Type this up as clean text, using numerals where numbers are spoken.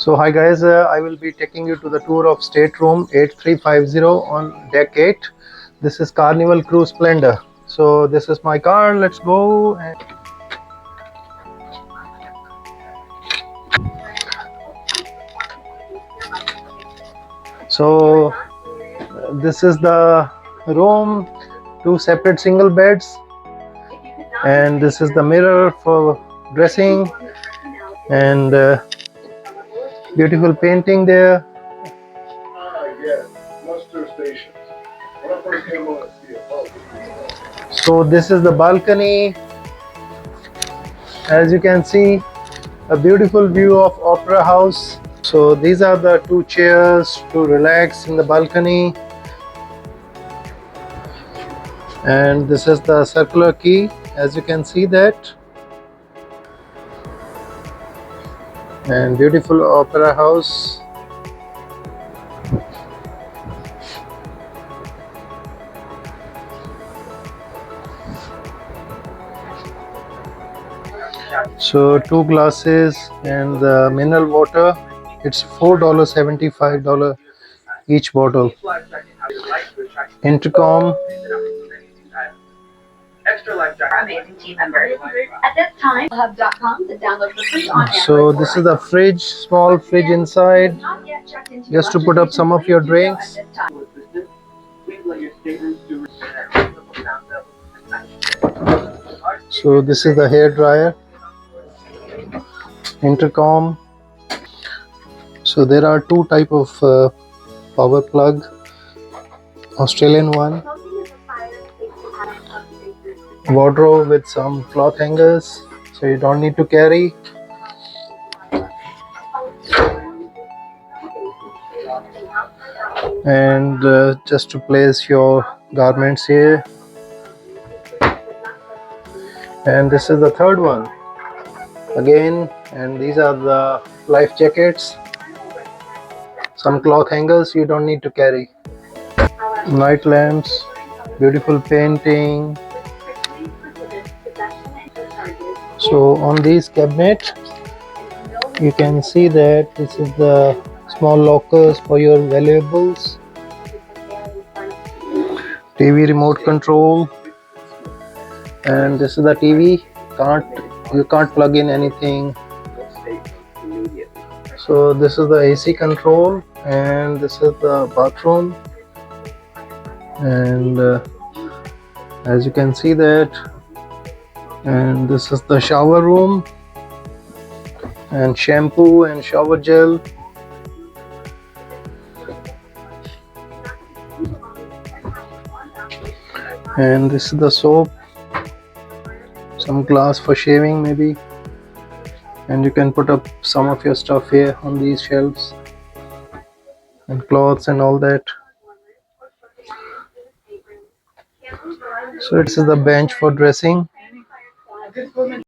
So hi guys, I will be taking you to the tour of Stateroom 8350 on deck 8. This is Carnival Splendor. So this is my car. Let's go. So this is the room, two separate single beds, and this is the mirror for dressing, and beautiful painting there. So this is the balcony. As you can see, a beautiful view of Opera House. So these are the two chairs to relax in the balcony, and this is the circular key, as you can see that, and beautiful Opera House. So two glasses and the mineral water, it's $4.75 each bottle. Intercom. Amazing team members. At this time, hub.com to download the free on So this is the fridge, small fridge inside, just to put up some of your drinks. So this is the hair dryer, intercom. So there are two type of power plug, Australian one, wardrobe with some cloth hangers, so you don't need to carry. And just to place your garments here. And this is the third one again, and these are the life jackets, some cloth hangers you don't need to carry. Night lamps, beautiful painting. So on these cabinet you can see that this is the small lockers for your valuables, TV remote control, and this is the TV. You can't plug in anything. So this is the AC control, and this is the bathroom, and as you can see that, and this is the shower room, and shampoo and shower gel. And this is the soap, some glass for shaving maybe, and you can put up some of your stuff here on these shelves, and clothes and all that. So this is the bench for dressing.